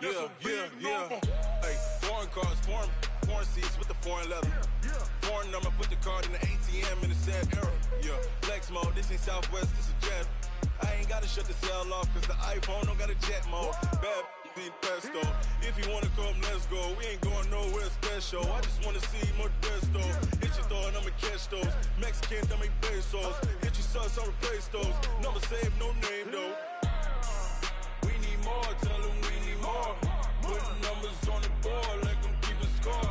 Yeah. Hey, foreign cars, foreign seats with the foreign leather. Foreign number, put the card in the ATM in the sad era. Yeah, flex mode, this ain't Southwest, this is jet. I ain't gotta shut the cell off, cause the iPhone don't got a jet mode. Bad beat pesto. If you wanna come, let's go. We ain't going nowhere special. I just wanna see Modesto. Hit your thought, I'ma catch those. Mexican, dummy pesos. Hit your sus, I'll replace those. Number save, no name though. We need more, tell them we need more. Putting numbers on the board, like them keep a score.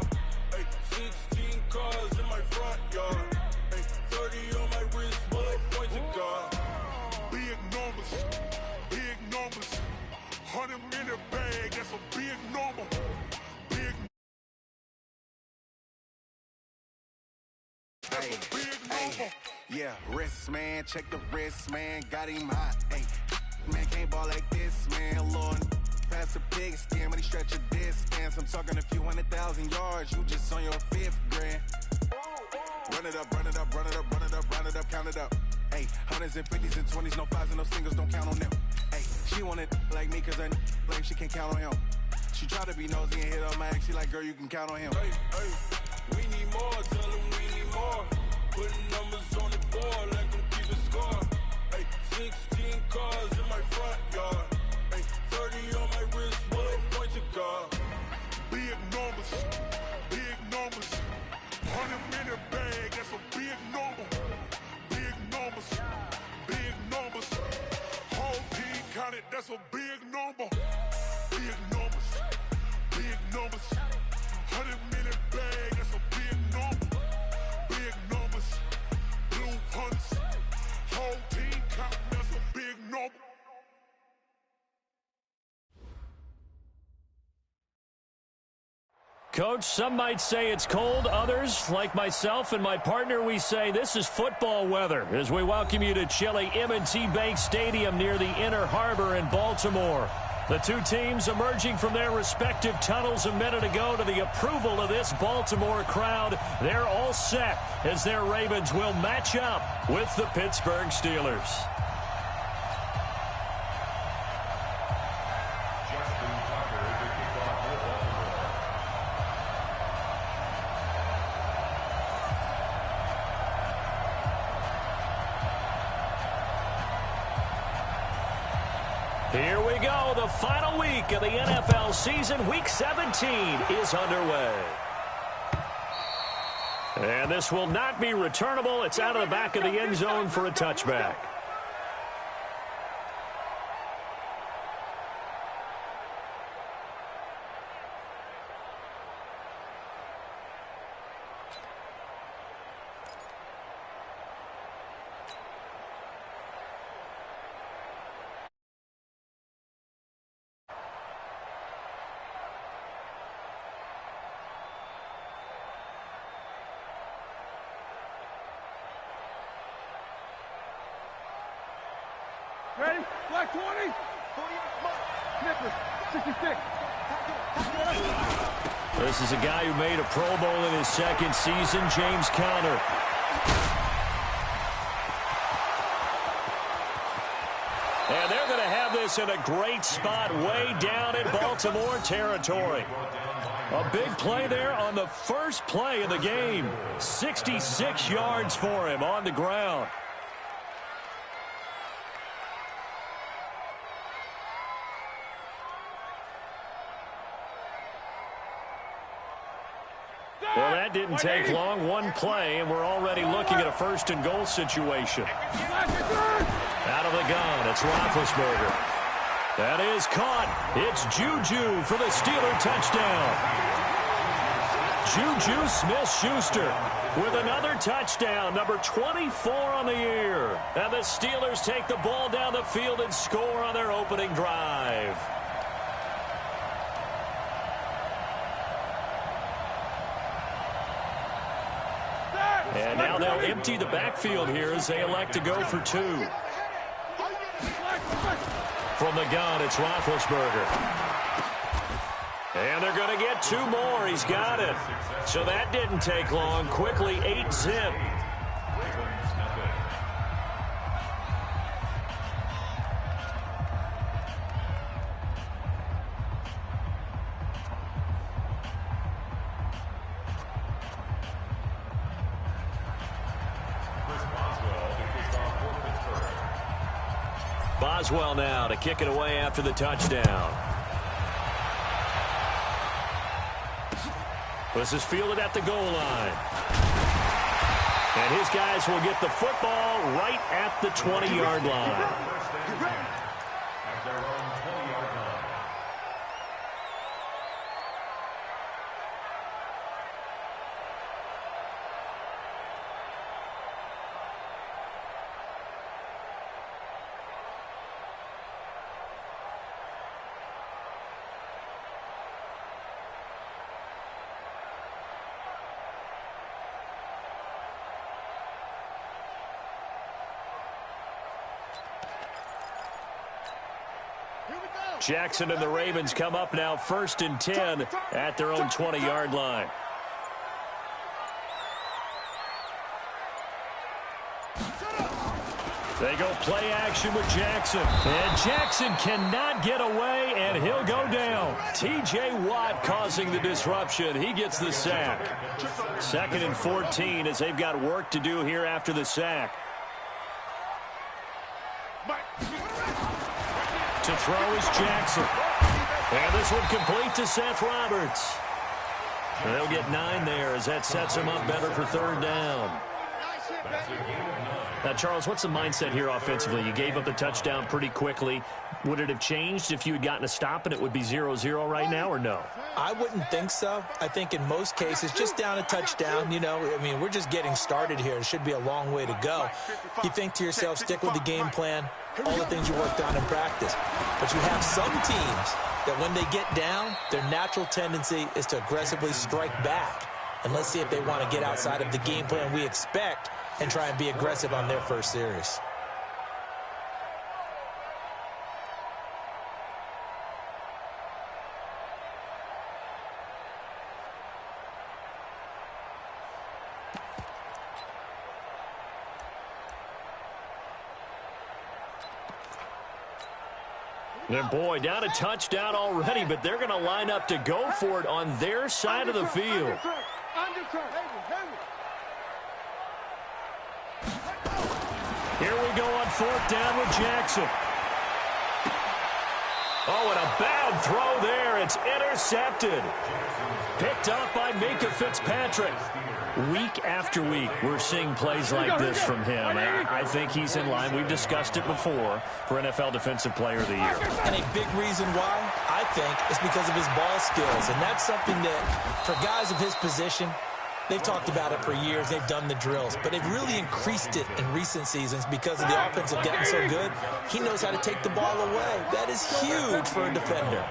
Hey, 16 cars in my front yard. Hey, 30 on my wrist, bullet point to God. Big numbers, 100 in the bag, that's a big number. That's a big number. Yeah, wrist man, check the wrist man, got him hot. Hey, man can't ball like this, man. Lord, pass the pig skin when he stretch a distance. I'm talking a few 100,000 yards, you just on your 5th grand. Run it up, count it up. Hey, hundreds and 50s and 20s, no 5s and no singles, don't count on them. Hey, she want it like me, cause her like she can't count on him. She try to be nosy and hit on my ex, she like, girl, you can count on him. Hey, we need more, tell them we need more. Putting numbers on the board, like them keep a score. Hey, 16 cars in my front yard. Hey, 30 on my wrist, bullet point to God. Big numbers, 100 in the bag, that's a big number. Big numbers, whole team counted, that's a big number. Big numbers, 100 minute bag, that's a big number. Big numbers, blue hunts, whole team counting, that's a big number. Coach, some might say it's cold. Others, like myself and my partner, we say this is football weather as we welcome you to chilly M&T Bank Stadium near the Inner Harbor in Baltimore. The two teams emerging from their respective tunnels a minute ago to the approval of this Baltimore crowd. They're all set as their Ravens will match up with the Pittsburgh Steelers. Here we go. The final week of the NFL season. Week 17 is underway. And this will not be returnable. It's out of the back of the end zone for a touchback. Ready? Black 20. 48. Snippers. 66. This is a guy who made a Pro Bowl in his second season, James Conner. And they're going to have this in a great spot way down in Baltimore territory. A big play there on the first play of the game. 66 yards for him on the ground. Well, that didn't take long. One play, and we're already looking at a first-and-goal situation. Out of the gun, it's Roethlisberger. That is caught. It's Juju for the Steeler touchdown. Juju Smith-Schuster with another touchdown, number 24 on the year. And the Steelers take the ball down the field and score on their opening drive. And now they'll empty the backfield here as they elect to go for two. From the gun, it's Roethlisberger. And they're going to get two more. He's got it. So that didn't take long. Quickly, 8-zip. Boswell now to kick it away after the touchdown. This is fielded at the goal line. And his guys will get the football right at the 20-yard line. Jackson and the Ravens come up now 1st and 10 at their own 20-yard line. They go play action with Jackson. And Jackson cannot get away, and he'll go down. T.J. Watt causing the disruption. He gets the sack. 2nd and 14 as they've got work to do here after the sack. To throw is Jackson. And this one complete to Seth Roberts. They'll get 9 there as that sets him up better for 3rd down. Now, Charles, what's the mindset here offensively? You gave up the touchdown pretty quickly. Would it have changed if you had gotten a stop and it would be 0-0 right now, or no? I wouldn't think so. I think in most cases, just down a touchdown, you know, I mean, we're just getting started here. It should be a long way to go. You think to yourself, stick with the game plan, all the things you worked on in practice. But you have some teams that when they get down, their natural tendency is to aggressively strike back. And let's see if they want to get outside of the game plan we expect and try and be aggressive on their first series. And boy, down a touchdown already, but they're going to line up to go for it on their side of the field. Here we go on 4th down with Jackson. Oh, and a bad throw there. It's intercepted. Picked up by Minka Fitzpatrick. Week after week, we're seeing plays like this from him. And I think he's in line. We've discussed it before for NFL Defensive Player of the Year. And a big reason why, I think, is because of his ball skills. And that's something that, for guys of his position, they've talked about it for years. They've done the drills. But they've really increased it in recent seasons because of the offense have gotten so good. He knows how to take the ball away. That is huge for a defender.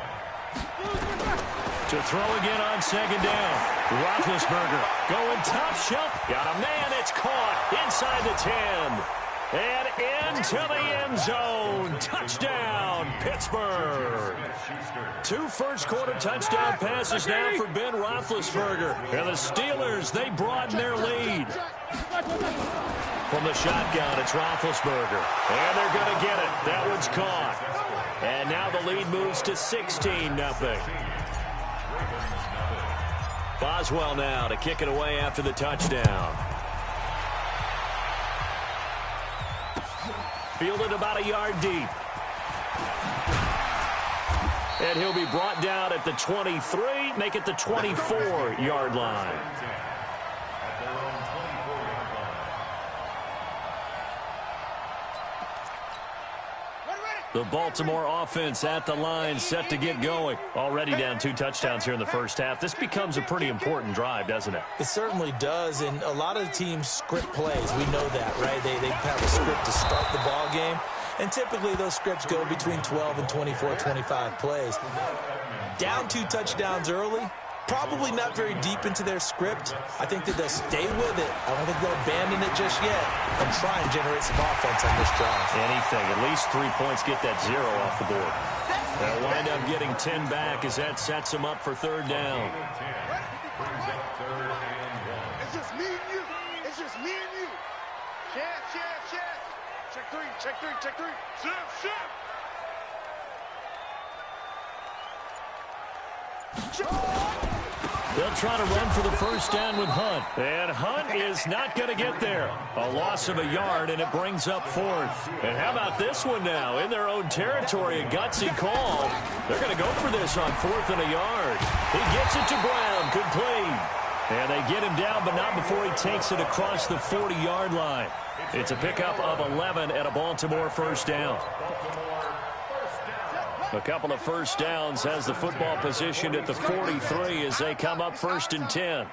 To throw again on 2nd down. Roethlisberger going top shelf. Got a man. It's caught inside the 10. And into the end zone. Touchdown, Pittsburgh. 2 first-quarter touchdown passes now for Ben Roethlisberger. And the Steelers, they broaden their lead. From the shotgun, it's Roethlisberger. And they're going to get it. That one's caught. And now the lead moves to 16-0. Boswell now to kick it away after the touchdown. Fielded about a yard deep. And he'll be brought down at the 23, make it the 24-yard line. The Baltimore offense at the line, set to get going. Already down 2 touchdowns here in the first half. This becomes a pretty important drive, doesn't it? It certainly does, and a lot of teams script plays. We know that, right? They have a script to start the ball game, and typically those scripts go between 12 and 24, 25 plays. Down 2 touchdowns early, probably not very deep into their script. I think that they'll stay with it. I don't think they'll abandon it just yet and try and generate some offense on this drive. Anything. At least 3 points, get that 0 off the board. They'll wind up getting 10 back as that sets them up for 3rd down. It's just me and you. It's just me and you. Chance. Check 3. Shift. They'll try to run for the first down with Hunt. And Hunt is not going to get there. A loss of a yard, and it brings up fourth. And how about this one now? In their own territory, a gutsy call. They're going to go for this on 4th and a yard. He gets it to Brown. Complete. And they get him down, but not before he takes it across the 40-yard line. It's a pickup of 11 and a Baltimore first down. A couple of first downs has the football positioned at the 43 as they come up 1st and 10.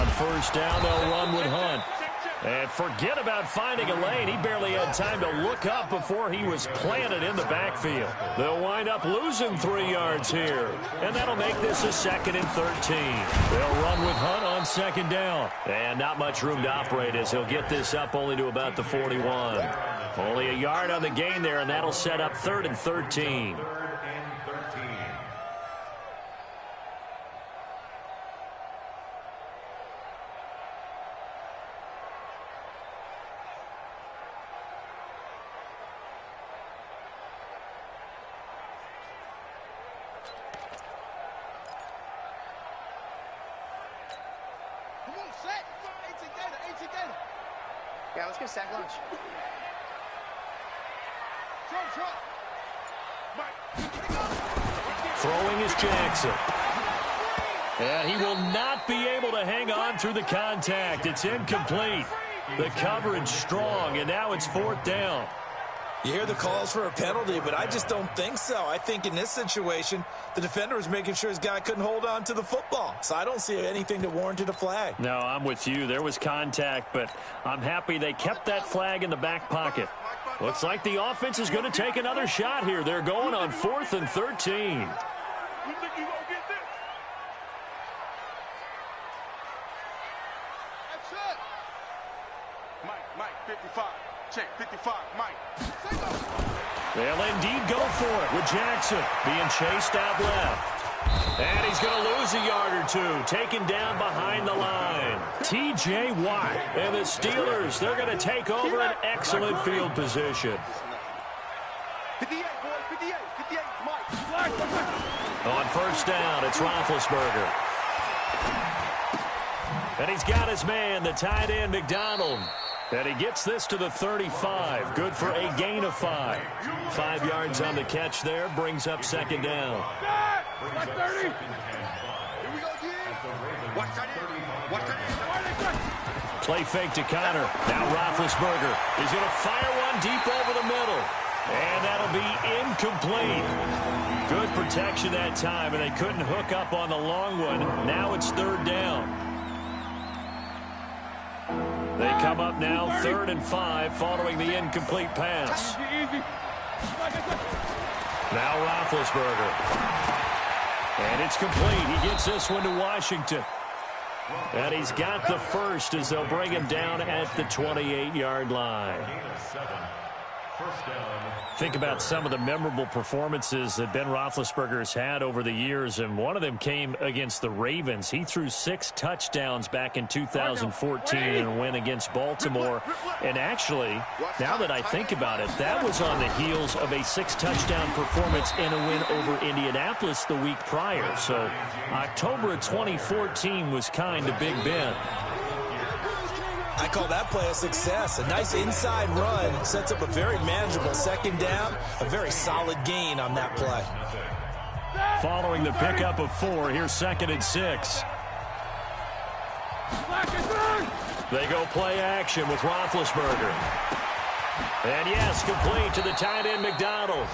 On first down, they'll run with Hunt. And forget about finding a lane. He barely had time to look up before he was planted in the backfield. They'll wind up losing 3 yards here. And that'll make this a 2nd and 13. They'll run with Hunt on 2nd down. And not much room to operate as he'll get this up only to about the 41. Only a yard on the gain there, and that'll set up 3rd and 13. Yeah, let's go sack lunch. Throwing is Jackson. And he will not be able to hang on through the contact. It's incomplete. The coverage strong, and now it's 4th down. You hear the calls for a penalty, but I just don't think so. I think in this situation, the defender was making sure his guy couldn't hold on to the football. So I don't see anything that warranted a flag. No, I'm with you. There was contact, but I'm happy they kept that flag in the back pocket. Looks like the offense is going to take another shot here. They're going on 4th and 13. Mike, 55. Check, 55, Mike. They'll indeed go for it with Jackson being chased out left. And he's going to lose a yard or two, taken down behind the line. T.J. Watt and the Steelers, they're going to take over an excellent field position. 58, boy, 58, Mike. On first down, it's Roethlisberger. And he's got his man, the tight end, McDonald. And he gets this to the 35. Good for a gain of 5. 5 yards on the catch there. Brings up 2nd down. Watch 30. Here we go again. Watch 30. Watch 30. Play fake to Connor. Now Roethlisberger is going to fire one deep over the middle. And that'll be incomplete. Good protection that time, and they couldn't hook up on the long one. Now it's 3rd down. They come up now 3rd and 5 following the incomplete pass. Now Roethlisberger. And it's complete. He gets this one to Washington. And he's got the first as they'll bring him down at the 28-yard line. Think about some of the memorable performances that Ben Roethlisberger has had over the years, and one of them came against the Ravens. He threw 6 touchdowns back in 2014 in a win against Baltimore. And actually, now that I think about it, that was on the heels of a 6-touchdown performance in a win over Indianapolis the week prior. So October of 2014 was kind of Big Ben. I call that play a success. A nice inside run sets up a very manageable 2nd down. A very solid gain on that play. Following the pickup of 4, here's 2nd and 6. They go play action with Roethlisberger. And yes, complete to the tight end McDonald.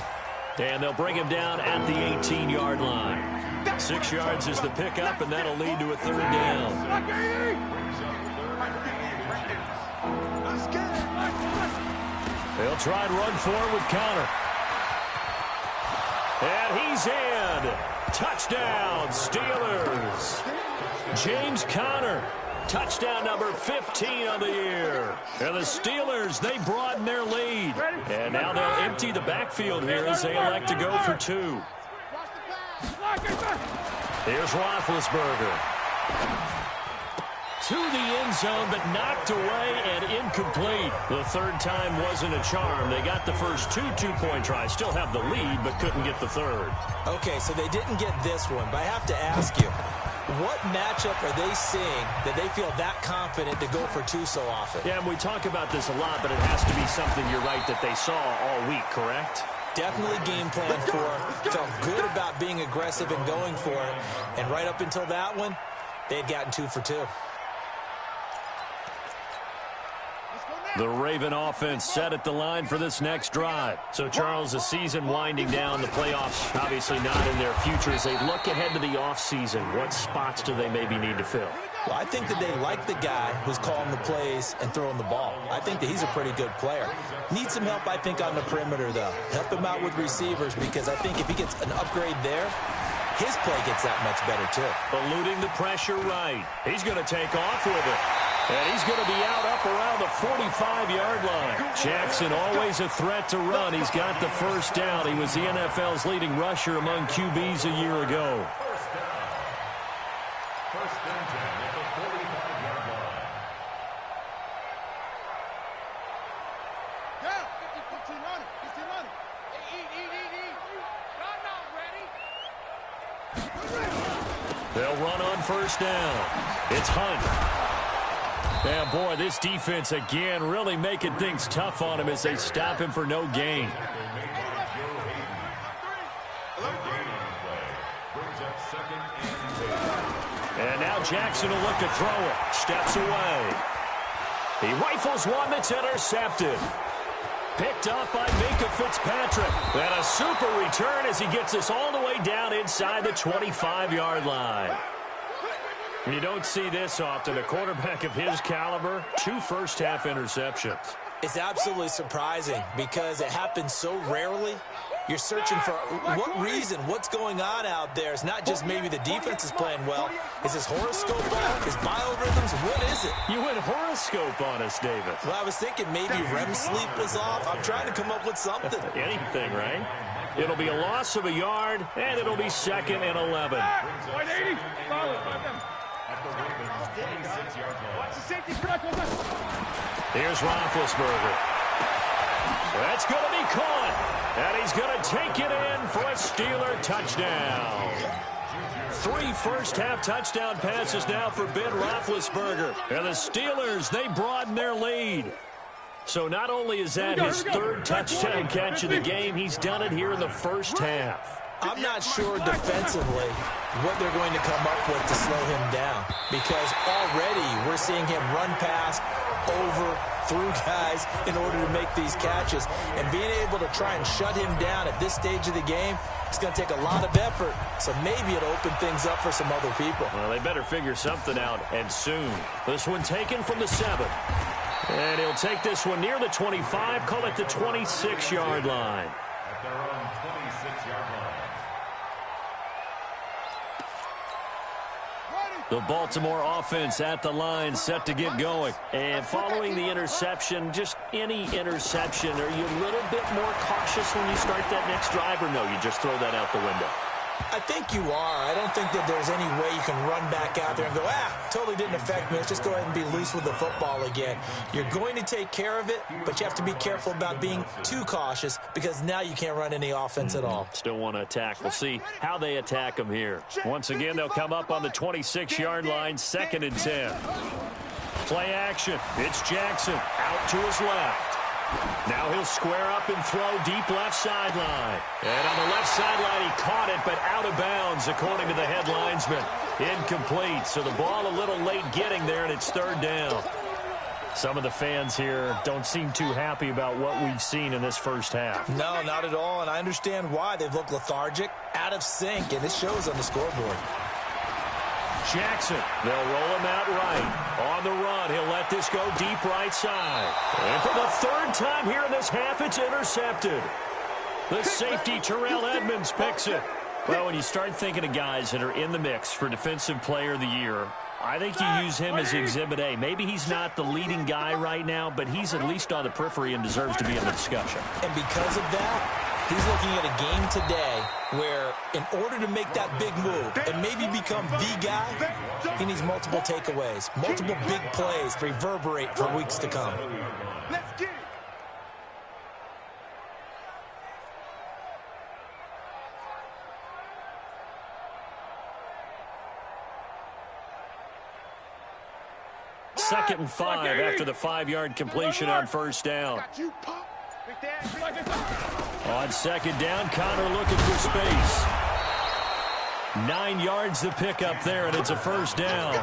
And they'll bring him down at the 18-yard line. 6 yards is the pickup, and that'll lead to a 3rd down. They'll try and run forward with Connor. And he's in. Touchdown, Steelers. James Conner, touchdown number 15 on the year. And the Steelers, they broaden their lead. And now they'll empty the backfield here as they elect to go for 2. Here's Roethlisberger. to the end zone, but knocked away and incomplete. The third time wasn't a charm. They got the first two-point tries, still have the lead, but couldn't get the third. Okay, so they didn't get this one, but I have to ask you, what matchup are they seeing that they feel that confident to go for two so often? Yeah, and we talk about this a lot, but it has to be something, you're right, that they saw all week, correct? Definitely game plan for it. Felt good about being aggressive and going for it. And right up until that one, they had gotten 2 for 2. The Raven offense set at the line for this next drive. So, Charles, the season winding down, the playoffs obviously not in their future. As they look ahead to the offseason, what spots do they maybe need to fill? Well, I think that they like the guy who's calling the plays and throwing the ball. I think that he's a pretty good player. Needs some help, I think, on the perimeter, though. Help him out with receivers, because I think if he gets an upgrade there, his play gets that much better, too. Eluding the pressure right. He's going to take off with it. And he's going to be out up around the 45-yard line. Jackson always a threat to run. He's got the first down. He was the NFL's leading rusher among QBs a year ago. First and 10 at the 45-yard line. Down. 15 on it. 15 on it. Eat. I'm not ready. They'll run on first down. It's Hunt. And, boy, this defense, again, really making things tough on him as they stop him for no gain. And now Jackson will look to throw it. Steps away. He rifles one that's intercepted. Picked up by Minka Fitzpatrick. And a super return as he gets us all the way down inside the 25-yard line. You don't see this often. A quarterback of his caliber, 2 first-half interceptions. It's absolutely surprising because it happens so rarely. You're searching for what reason, what's going on out there. It's not just maybe the defense is playing well. Is this horoscope off? Is biorhythms? What is it? You went horoscope on us, David. Well, I was thinking maybe REM sleep was off. I'm trying to come up with something. Anything, right? It'll be a loss of a yard, and it'll be 2nd and 11. 180. Here's Roethlisberger. That's going to be caught. And he's going to take it in for a Steeler touchdown. 3 first-half touchdown passes now for Ben Roethlisberger. And the Steelers, they broaden their lead. So not only is that his 3rd touchdown catch of the game, he's done it here in the first half. I'm not sure defensively what they're going to come up with to slow him down, because already we're seeing him run past, over, through guys in order to make these catches. And being able to try and shut him down at this stage of the game, it's going to take a lot of effort. So maybe it'll open things up for some other people. Well, they better figure something out, and soon. This one taken from the 7. And he'll take this one near the 25, call it the 26-yard line. At their own 26-yard line. The Baltimore offense at the line, set to get going. And following the interception, just any interception, are you a little bit more cautious when you start that next drive, or no, you just throw that out the window? I think you are. I don't think that there's any way you can run back out there and go, totally didn't affect me. Let's just go ahead and be loose with the football again. You're going to take care of it, but you have to be careful about being too cautious, because now you can't run any offense at all. Still want to attack. We'll see how they attack them here. Once again, they'll come up on the 26-yard line, 2nd and 10. Play action. It's Jackson out to his left. Now he'll square up and throw deep left sideline. And on the left sideline, he caught it, but out of bounds, according to the head linesman. Incomplete, so the ball a little late getting there, and it's 3rd down. Some of the fans here don't seem too happy about what we've seen in this first half. No, not at all, and I understand why. They've looked lethargic, out of sync, and this shows on the scoreboard. Jackson, they'll roll him out right. On the run, he'll let this go deep right side. And for the 3rd time here in this half, it's intercepted. The safety, Terrell Edmonds, picks it. Well, when you start thinking of guys that are in the mix for Defensive Player of the Year, I think you use him as Exhibit A. Maybe he's not the leading guy right now, but he's at least on the periphery and deserves to be in the discussion. And because of that, he's looking at a game today where in order to make that big move and maybe become the guy, he needs multiple takeaways, multiple big plays reverberate for weeks to come. Let's get it. Second and 5 after the 5-yard completion on first down. On second down, Connor looking for space. 9 yards to pick up there, and it's a first down.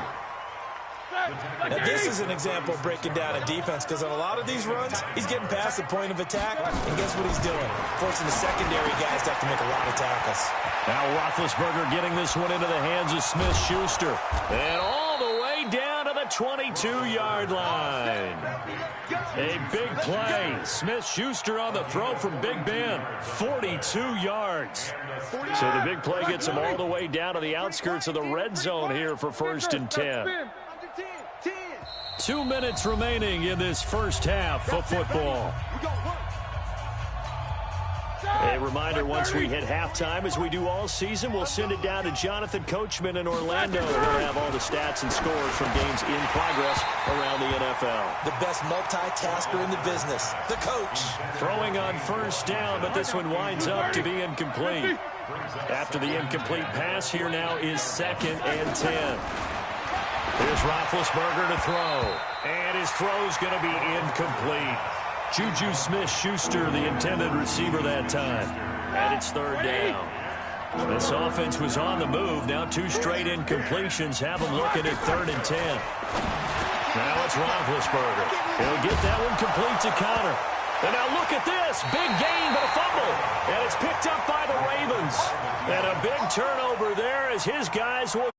Now, this is an example of breaking down a defense, because on a lot of these runs, he's getting past the point of attack, and guess what he's doing? Forcing the secondary guys to have to make a lot of tackles. Now Roethlisberger getting this one into the hands of Smith-Schuster. And all the way down to the 22-yard line. A big play. Smith-Schuster on the throw from Big Ben. 42 yards. So the big play gets him all the way down to the outskirts of the red zone here for 1st and 10. 2 minutes remaining in this first half of football. A reminder, once we hit halftime, as we do all season, we'll send it down to Jonathan Coachman in Orlando. He'll have all the stats and scores from games in progress around the NFL. The best multitasker in the business, the coach. Throwing on first down, but this one winds up to be incomplete. After the incomplete pass, here now is 2nd and 10. Here's Roethlisberger to throw. And his throw's going to be incomplete. Juju Smith-Schuster, the intended receiver that time. And it's 3rd down. This offense was on the move. Now 2 straight incompletions have them looking at 3rd and 10. Now it's Roethlisberger. He'll get that one complete to Connor. And now look at this. Big gain, but a fumble. And it's picked up by the Ravens. And a big turnover there as his guys will...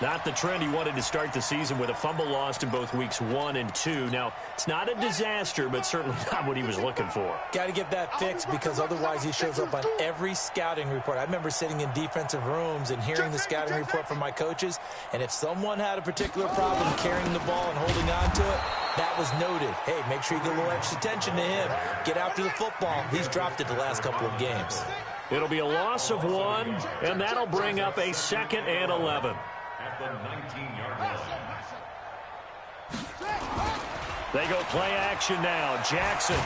Not the trend he wanted to start the season, with a fumble lost in both weeks 1 and 2. Now, it's not a disaster, but certainly not what he was looking for. Got to get that fixed, because otherwise he shows up on every scouting report. I remember sitting in defensive rooms and hearing the scouting report from my coaches, and if someone had a particular problem carrying the ball and holding on to it, that was noted. Hey, make sure you get a little extra attention to him. Get after the football. He's dropped it the last couple of games. It'll be a loss of 1, and that'll bring up a 2nd and 11. At the 19-yard line. They go play action now. Jackson.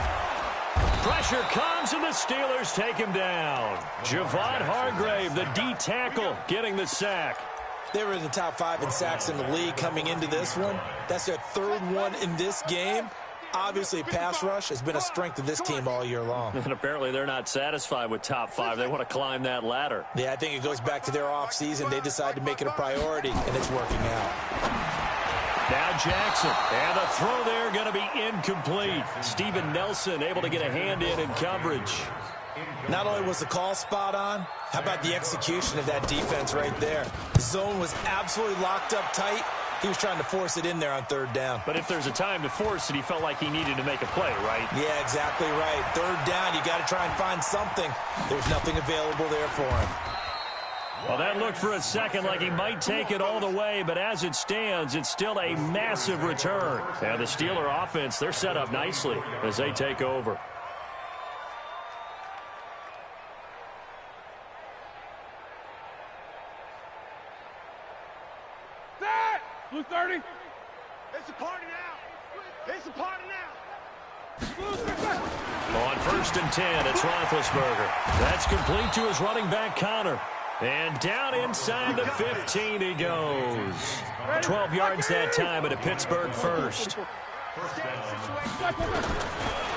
Pressure comes, and the Steelers take him down. Javon Hargrave, the D tackle, getting the sack. They were in the top 5 in sacks in the league coming into this one. That's their 3rd one in this game. Obviously, pass rush has been a strength of this team all year long. And apparently they're not satisfied with top 5. They want to climb that ladder. Yeah, I think it goes back to their offseason. They decided to make it a priority, and it's working out. Now Jackson, and the throw there going to be incomplete. Steven Nelson able to get a hand in coverage. Not only was the call spot on, how about the execution of that defense right there? The zone was absolutely locked up tight. He was trying to force it in there on 3rd down. But if there's a time to force it, he felt like he needed to make a play, right? Yeah, exactly right. 3rd down, you got to try and find something. There's nothing available there for him. Well, that looked for a second like he might take it all the way, but as it stands, it's still a massive return. And the Steeler offense, they're set up nicely as they take over. Blue 30. It's a party now. It's a party now. On 1st and 10, it's Roethlisberger. That's complete to his running back, Connor. And down inside the 15 he goes. 12 yards that time at a Pittsburgh first.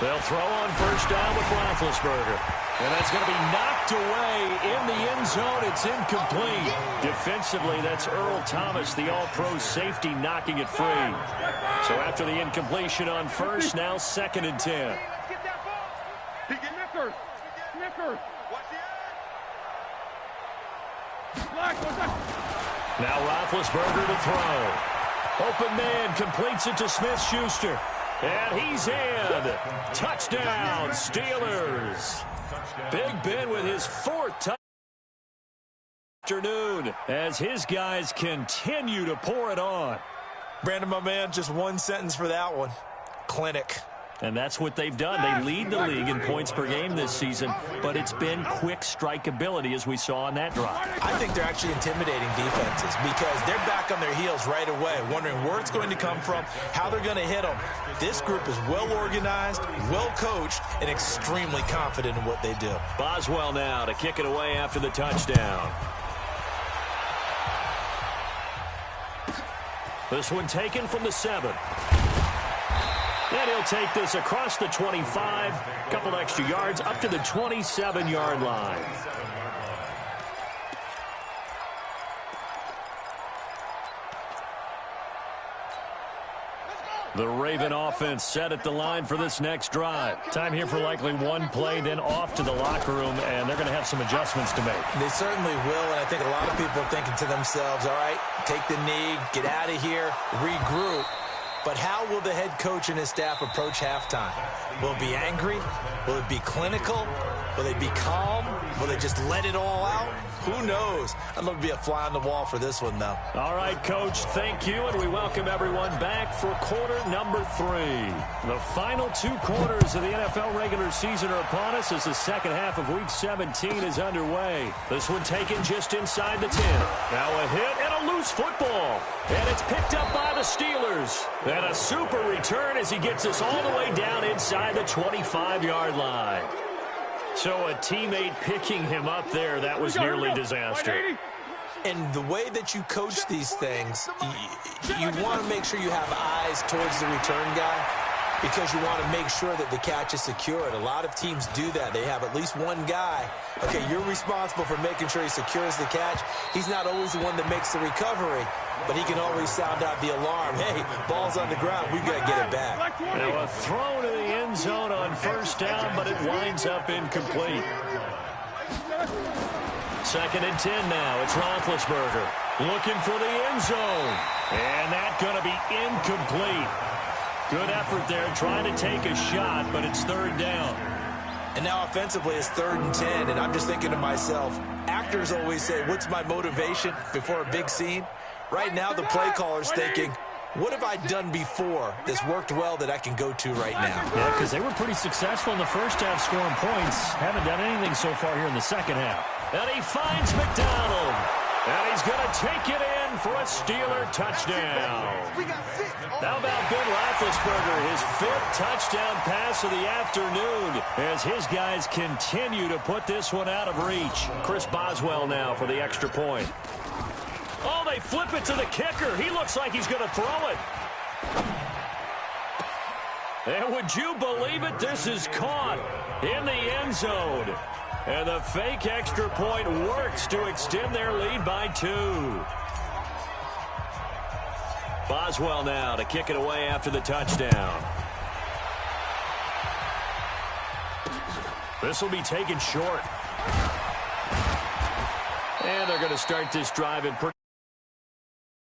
They'll throw on 1st down with Roethlisberger. And that's going to be knocked away in the end zone. It's incomplete. Defensively, that's Earl Thomas, the all-pro safety, knocking it free. So after the incompletion on 1st, now 2nd and 10. Now Roethlisberger to throw. Open man completes it to Smith-Schuster. And he's in. Touchdown, Steelers. Big Ben with his 4th touchdown afternoon as his guys continue to pour it on. Brandon, my man, just one sentence for that one. Clinic. And that's what they've done. They lead the league in points per game this season, but it's been quick strike ability as we saw on that drive. I think they're actually intimidating defenses because they're back on their heels right away, wondering where it's going to come from, how they're going to hit them. This group is well organized, well coached, and extremely confident in what they do. Boswell now to kick it away after the touchdown. This one taken from the 7. And he'll take this across the 25, a couple extra yards up to the 27-yard line. The Raven offense set at the line for this next drive. Time here for likely one play, then off to the locker room, and they're going to have some adjustments to make. They certainly will, and I think a lot of people are thinking to themselves, all right, take the knee, get out of here, regroup. But how will the head coach and his staff approach halftime? Will it be angry? Will it be clinical? Will they be calm? Will they just let it all out? Who knows? I'd love to be a fly on the wall for this one, though. All right, Coach, thank you, and we welcome everyone back for quarter number 3. The final 2 quarters of the NFL regular season are upon us as the second half of Week 17 is underway. This one taken just inside the 10. Now a hit and a loose football, and it's picked up by the Steelers. And a super return as he gets us all the way down inside the 25-yard line. So a teammate picking him up there, that was nearly disaster. And the way that you coach these things, you want to make sure you have eyes towards the return guy because you want to make sure that the catch is secured. A lot of teams do that. They have at least one guy. Okay, you're responsible for making sure he secures the catch. He's not always the one that makes the recovery, but he can always sound out the alarm. Hey, ball's on the ground. We've got to get it back. Now a throw to the end zone on first down, but it winds up incomplete. 2nd and 10 now. It's Roethlisberger looking for the end zone. And that's going to be incomplete. Good effort there trying to take a shot, but it's 3rd down. And now offensively it's 3rd and 10, and I'm just thinking to myself, actors always say, what's my motivation before a big scene? Right now the play caller's thinking, what have I done before that's worked well that I can go to right now? Yeah, because they were pretty successful in the first half scoring points. Haven't done anything so far here in the second half. And he finds McDonald. And he's going to take it in for a Steeler touchdown. How about Ben Roethlisberger, his 5th touchdown pass of the afternoon as his guys continue to put this one out of reach. Chris Boswell now for the extra point. Oh, they flip it to the kicker. He looks like he's going to throw it. And would you believe it? This is caught in the end zone. And the fake extra point works to extend their lead by 2. Boswell now to kick it away after the touchdown. This will be taken short. And they're going to start this drive in pretty